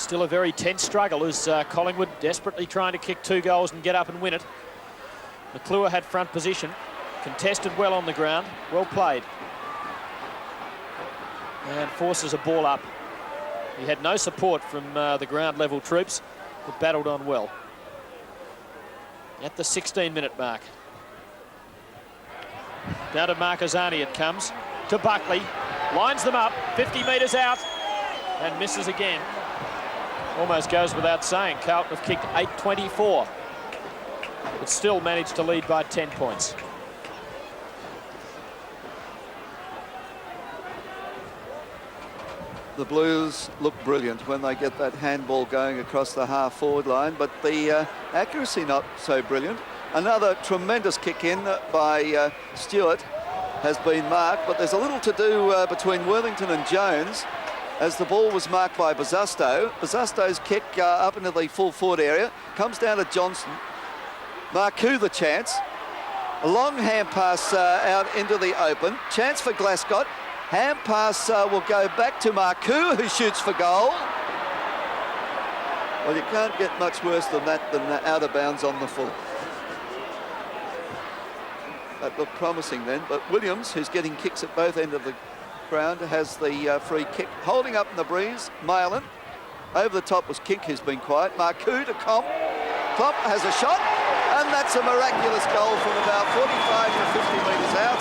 Still a very tense struggle as Collingwood desperately trying to kick 2 goals and get up and win it. McClure had front position, contested well on the ground, well played. And forces a ball up. He had no support from the ground level troops, but battled on well. At the 16-minute mark. Down to Marquezani it comes, to Buckley, lines them up, 50 metres out, and misses again. Almost goes without saying, Carlton have kicked 8-24, but still managed to lead by 10 points. The Blues look brilliant when they get that handball going across the half-forward line, but the accuracy not so brilliant. Another tremendous kick in by Stewart has been marked, but there's a little to do between Worthington and Jones as the ball was marked by Bazasto. Bazasto's kick up into the full forward area, comes down to Johnston. Marcoux the chance. A long hand pass out into the open. Chance for Glascott. Hand pass will go back to Marcoux, who shoots for goal. Well, you can't get much worse than that, than out of bounds on the full. That looked promising then, but Williams, who's getting kicks at both ends of the ground, has the free kick. Holding up in the breeze, Malin. Over the top was Kink, who's been quiet. Marcoux to Comp. Comp has a shot, and that's a miraculous goal from about 45 to 50 metres out.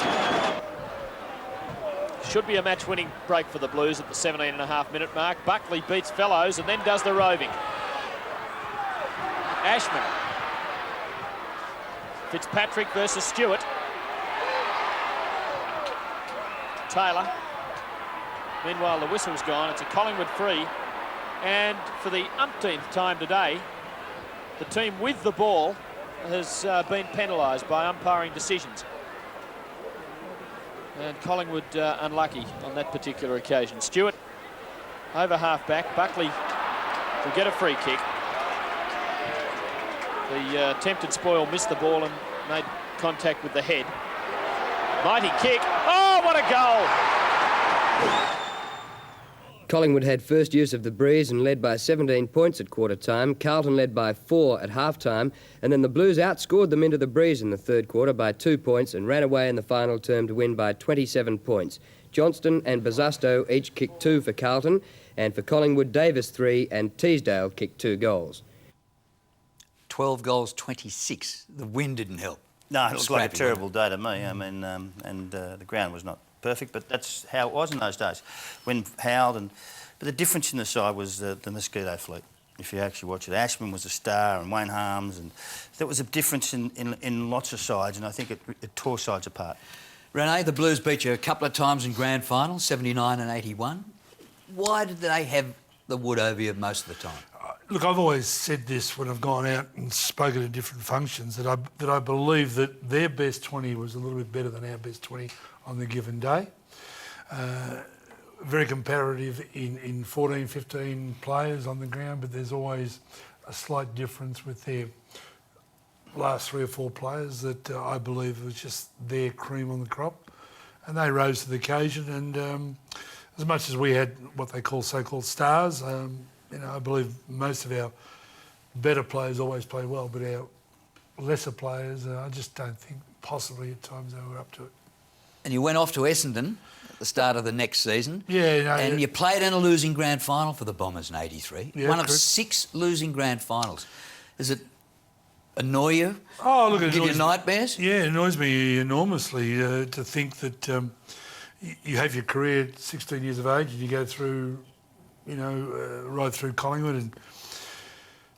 Should be a match-winning break for the Blues at the 17.5-minute mark. Buckley beats Fellows and then does the roving. Ashman. Fitzpatrick versus Stewart. Taylor. Meanwhile, the whistle's gone. It's a Collingwood free. And for the umpteenth time today, the team with the ball has been penalised by umpiring decisions. And Collingwood unlucky on that particular occasion. Stewart over half-back. Buckley will get a free kick. The attempted spoil missed the ball and made contact with the head. Mighty kick. Oh, what a goal! Collingwood had first use of the breeze and led by 17 points at quarter-time. Carlton led by 4 at half-time. And then the Blues outscored them into the breeze in the third quarter by 2 points and ran away in the final term to win by 27 points. Johnston and Bazasto each kicked 2 for Carlton, and for Collingwood, Davis 3 and Teasdale kicked 2 goals. 12 goals, 26. The wind didn't help. No, it looked like a terrible day to me. I mean, the ground was not perfect, but that's how it was in those days. Wind howled, but the difference in the side was the mosquito fleet. If you actually watch it, Ashman was a star, and Wayne Harms, and there was a difference in lots of sides, and I think it tore sides apart. Renee, the Blues beat you a couple of times in grand finals, 79 and 81. Why did they have the wood over you most of the time? Look, I've always said this when I've gone out and spoken at different functions, that I believe that their best 20 was a little bit better than our best 20 on the given day. Very comparative in 14, 15 players on the ground, but there's always a slight difference with their last 3 or 4 players that I believe was just their cream on the crop. And they rose to the occasion, and as much as we had what they call so-called stars, you know, I believe most of our better players always play well, but our lesser players, I just don't think possibly at times they were up to it. And you went off to Essendon at the start of the next season. Yeah. No, and you played in a losing grand final for the Bombers in 83. Yeah, One of correct. 6 losing grand finals. Does it annoy you? Oh, look, it give annoys you nightmares? Yeah, it annoys me enormously to think that you have your career at 16 years of age and you go through, you know, right through Collingwood and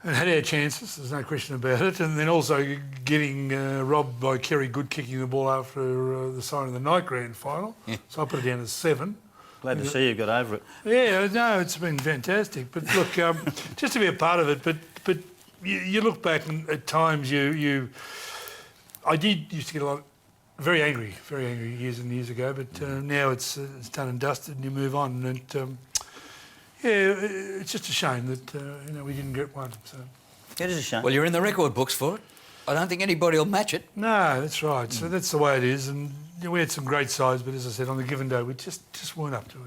had our chances, there's no question about it, and then also getting robbed by Kerry Good kicking the ball after the sign of the night grand final. Yeah. So I put it down as 7. Glad to see you got over it. Yeah, no, it's been fantastic. But look, just to be a part of it, but you look back and at times I used to get a lot, very angry years and years ago, but now it's done and dusted and you move on. And yeah, it's just a shame that you know, we didn't get one. So. It is a shame. Well, you're in the record books for it. I don't think anybody will match it. No, that's right. So that's the way it is. And you know, we had some great sides, but as I said, on the given day, we just weren't up to it.